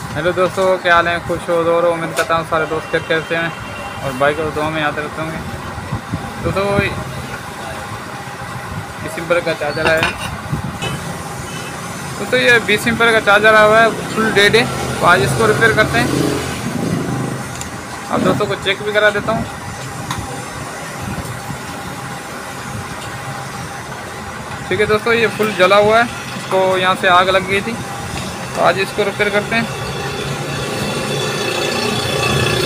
Hello दोस्तों, क्या हाल है? खुश हो और उम्मीद करता हूँ सारे दोस्त कैसे हैं और भाई को दुआ में याद रखते होंगे। दोस्तों, इस सिंपल का चार्जर आया है। दोस्तों, ये 20 सिंपल का चार्जर आया हुआ है, फुल डेड है। तो आज इसको रिपेयर करते हैं। अब दोस्तों को चेक भी करा देता हूँ। ठीक है दोस्तों, ये फुल जला हुआ है, इसको यहाँ से आग लग गई थी। तो आज इसको रिपेयर करते हैं।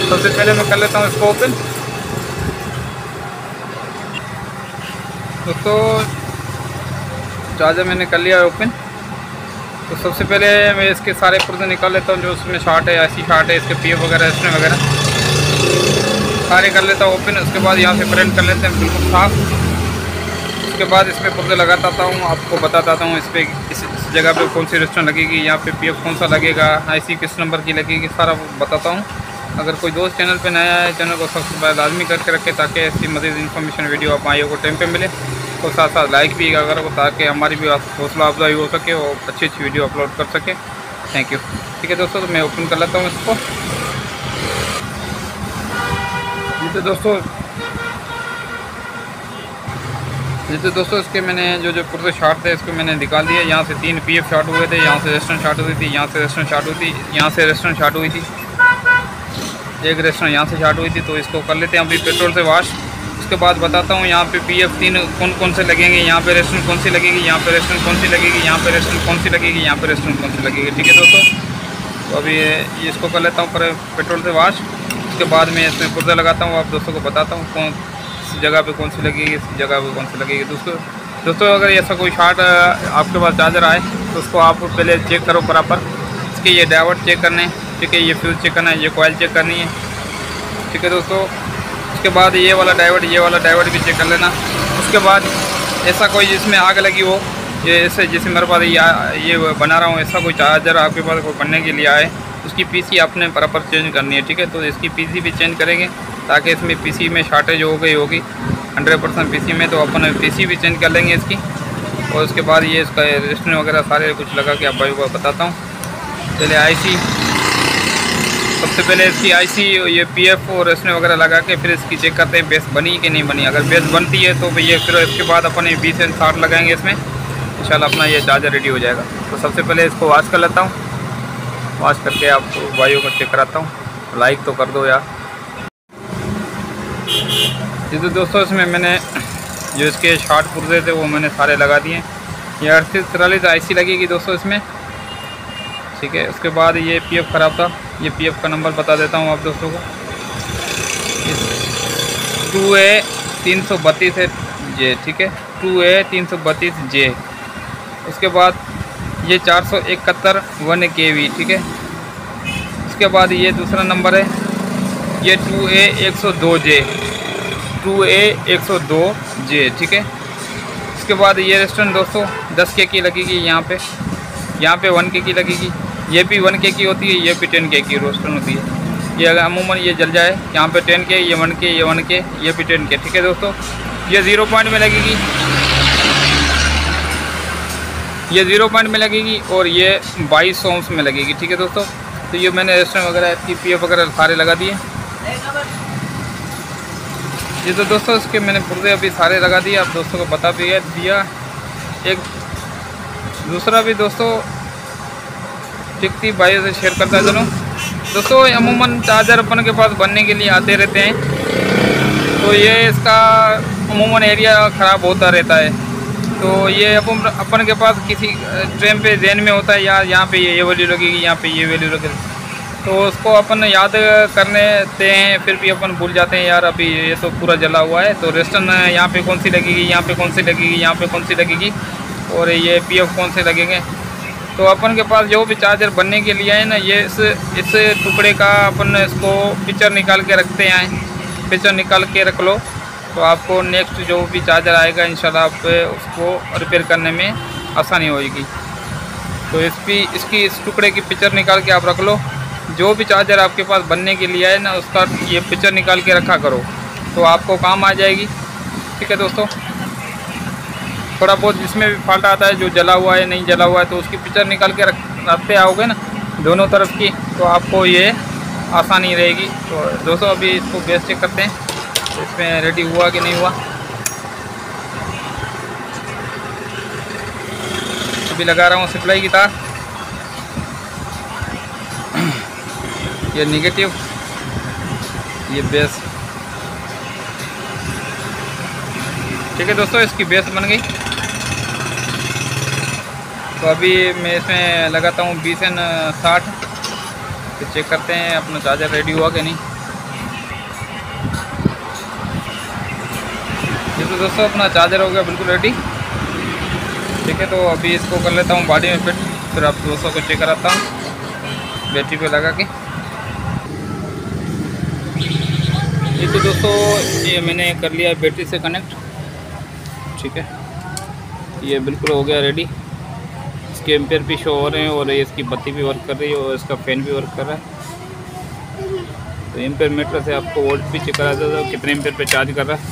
सबसे पहले मैं कर लेता हूँ इसको ओपन। दोस्तों, चार्जर मैंने कर लिया है ओपन। तो सबसे पहले मैं इसके सारे पुर्जे निकाल लेता हूँ, जो उसमें शॉर्ट है, ऐसी शॉर्ट है, इसके पीएफ वगैरह इसमें वगैरह सारे कर लेता हूँ ओपन। उसके बाद यहाँ से प्रिंट कर लेते हैं बिल्कुल साफ। उसके बाद इस पर पुर्जे लगाता हूँ, आपको बताता हूँ इस पर इस जगह पे कौन सी रेस्टोरेंट लगेगी, यहाँ पे पीएफ कौन सा लगेगा, आईसी किस नंबर की लगेगी, सारा बताता हूँ। अगर कोई दोस्त चैनल पे नया है, चैनल को सब्सक्राइब लाजमी करके रखे ताकि ऐसी मज़ीद इन्फॉर्मेशन वीडियो आप आइयों को टाइम पे मिले। और साथ साथ लाइक भी अगर ताकि हमारी भी हौसला अफजाई हो सके और अच्छी अच्छी वीडियो अपलोड कर सके। Thank you. ठीक है दोस्तों, तो मैं ओपन कर लेता हूँ इसको। जैसे दोस्तों इसके मैंने जो पुर्जे शॉर्ट थे इसको मैंने निकाल दिया। यहाँ से 3 पीएफ शॉर्ट हुए थे, यहाँ से रेस्टोरेंट शॉर्ट हुई थी, यहाँ से रेस्टोरेंट शॉर्ट हुई थी, यहाँ से रेस्टोरेंट शॉर्ट हुई थी, एक रेस्टोरेंट यहाँ से शॉर्ट हुई थी। तो इसको कर लेते हैं अभी पेट्रोल से वॉश। उसके बाद बताता हूँ यहाँ पे पीएफ 3 कौन कौन से लगेंगे, यहाँ पे रेस्टोरेंट कौन सी लगेगी, यहाँ पे रेस्टोरेंट कौन सी लगेगी, यहाँ पे रेस्टोरेंट कौन सी लगेगी, यहाँ पे रेस्टोरेंट कौन सी लगेगी। ठीक है दोस्तों, तो अभी ये इसको कर लेता हूँ पर पेट्रोल से वॉश। उसके बाद मैं इसमें पुर्जा लगाता हूँ, आप दोस्तों को बताता हूँ कौन सी जगह पे कौन सी लगेगी, इस जगह पे कौन सी लगेगी। दोस्तों अगर ऐसा कोई शॉर्ट आपके पास चार्जर आए तो उसको आप पहले चेक करो बराबर। इसके ये डायोड चेक करने, ठीक है, ये फ्यूज़ चेक करना है, ये कॉइल चेक करनी है। ठीक है दोस्तों, उसके बाद ये वाला डायोड भी चेक कर लेना। उसके बाद ऐसा कोई जिसमें आग लगी हो, ये ऐसे जैसे मेरे पास ये बना रहा हूँ, ऐसा कोई चार्जर आपके पास कोई बनने के लिए आए, उसकी पीसी आपने बराबर चेंज करनी है। ठीक है, तो इसकी पीसी भी चेंज करेंगे ताकि इसमें पीसी में शॉर्टेज हो गई होगी 100% पीसी में, तो अपन पीसी भी चेंज कर लेंगे इसकी। और उसके बाद ये इसका रेस्टोरेंट वगैरह सारे कुछ लगा के आप भाई को बताता हूँ। पहले आईसी, सबसे पहले इसकी आईसी ये पीएफ और रेस्टोरेंट वगैरह लगा के फिर इसकी चेक करते हैं बेस बनी कि नहीं बनी। अगर बेस बनती है तो ये फिर इसके बाद अपन 20 से 60 लगाएंगे इसमें, इंशाल्लाह अपना ये चार्जर रेडी हो जाएगा। तो सबसे पहले इसको वॉश कर लेता हूँ, वॉश करके आप भाइयों को चेक कराता हूँ। लाइक तो कर दो यार। तो दोस्तों इसमें मैंने जो इसके शॉर्ट पुर्जे थे वो मैंने सारे लगा दिए। ये 3843 आईसी लगेगी दोस्तों इसमें। ठीक है, उसके बाद ये पीएफ ख़राब था, ये पीएफ का नंबर बता देता हूँ आप दोस्तों को। 2A332 है जे, ठीक है, 2A332 जे। उसके बाद ये 471 1 kV, ठीक है। उसके बाद ये दूसरा नंबर है, ये 2A102 जे, 2A102 जे, ठीक है। उसके बाद ये रेस्टोरेंट दोस्तों 10 के की लगेगी, यहाँ पे 1 के की लगेगी, ये भी 1 के की होती है, ये भी 10 के की रेस्टोरेंट होती है। ये अगर अमूमन ये जल जाए, यहाँ पे 10 के, ये 1 के, ये 1 के, ये भी 10 के। ठीक है दोस्तों, ये 0 पॉइंट में लगेगी, ये 0 पॉइंट में लगेगी और ये 22 ohms में लगेगी। ठीक है दोस्तों, तो ये मैंने रेस्टोरेंट वगैरह इसकी पीएफ वगैरह सारे लगा दिए। ये तो दोस्तों इसके मैंने पुर्जे अभी सारे लगा दिए, आप दोस्तों को बता भी दिया। एक दूसरा भी दोस्तों टिकती भाइयों से शेयर करता चलूँ। दोस्तों अमूमन चार्जर अपन के पास बनने के लिए आते रहते हैं, तो ये इसका अमूमन एरिया ख़राब होता रहता है। तो ये अपन के पास किसी ट्रेन पे ध्यान में होता है यार, यहाँ पे ये वैल्यू लगेगी, यहाँ पे ये वैल्यू लगेगी, तो उसको अपन याद करने देते हैं, फिर भी अपन भूल जाते हैं यार अभी ये तो पूरा जला हुआ है, तो रेस्टोरेंट यहाँ पे कौन सी लगेगी, यहाँ पे कौन सी लगेगी, यहाँ पे कौन सी लगेगी, और ये पीएफ कौन से लगेंगे। तो अपन के पास जो भी चार्जर बनने के लिए है ना, ये इस टुकड़े का अपन इसको पिक्चर निकाल के रखते हैं, पिक्चर निकाल के रख लो, तो आपको नेक्स्ट जो भी चार्जर आएगा इंशाल्लाह आप उसको रिपेयर करने में आसानी होगी। तो इसकी इस टुकड़े की पिक्चर निकाल के आप रख लो। जो भी चार्जर आपके पास बनने के लिए है ना, उसका ये पिक्चर निकाल के रखा करो, तो आपको काम आ जाएगी। ठीक है दोस्तों, थोड़ा बहुत जिसमें भी फॉल्ट आता है, जो जला हुआ है नहीं जला हुआ है, तो उसकी पिक्चर निकाल के रखते आओगे ना, दोनों तरफ की, तो आपको ये आसानी रहेगी। तो दोस्तों अभी इसको बेस चेक करते हैं इसमें रेडी हुआ कि नहीं हुआ। अभी लगा रहा हूँ सप्लाई की तार, ये नेगेटिव, ये बेस। ठीक है दोस्तों, इसकी बेस बन गई। तो अभी मैं इसमें लगाता हूँ 20N60, तो चेक करते हैं अपना चार्जर रेडी हुआ कि नहीं। ये तो दोस्तों अपना चार्जर हो गया बिल्कुल रेडी। ठीक है, तो अभी इसको कर लेता हूँ बॉडी में फिट, फिर आप दोस्तों को चेक कराता हूँ बैटरी पे लगा के। ये तो दोस्तों ये मैंने कर लिया बैटरी से कनेक्ट। ठीक है, ये बिल्कुल हो गया रेडी। इसके एम्पेयर भी शो हो रहे हैं और इसकी बत्ती भी वर्क कर रही है और इसका फ़ैन भी वर्क कर रहा है। तो एम्पेयर मीटर से आपको वोल्ट भी चेक करा देता है कितने एम्पेयर पे चार्ज कर रहा है।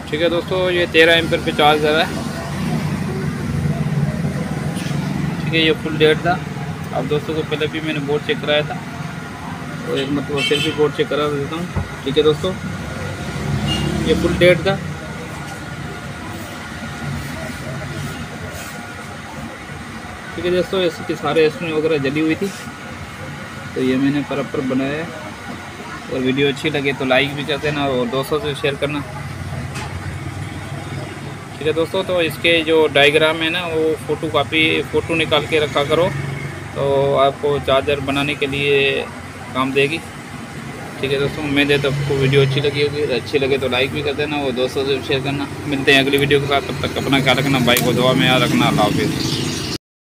ठीक है दोस्तों, ये 13 एम्पेयर पे चार्ज कर रहा है। ठीक है, ये फुल डेट था। अब दोस्तों को पहले भी मैंने बोर्ड चेक कराया था, तो एक मतलब फिर भी बोर्ड चेक करा देता हूँ। ठीक है दोस्तों, ये फुल डेट था। ठीक है दोस्तों, इसके सारे स्क्रीन वगैरह जली हुई थी, तो ये मैंने प्रॉपर बनाया है। और वीडियो अच्छी लगे तो लाइक भी कर देना और दोस्तों से शेयर करना। ठीक है दोस्तों, तो इसके जो डायग्राम है ना वो फ़ोटो निकाल के रखा करो, तो आपको चार्जर बनाने के लिए काम देगी। ठीक है दोस्तों, उम्मीद है तो आपको वीडियो अच्छी लगी होगी। अच्छी लगे तो लाइक भी कर देना और दोस्तों से शेयर करना। मिलते हैं अगली वीडियो के साथ, तब तक अपना ख्याल रखना, भाई को दुआ में याद रखना। अल्लाह हाफिज़।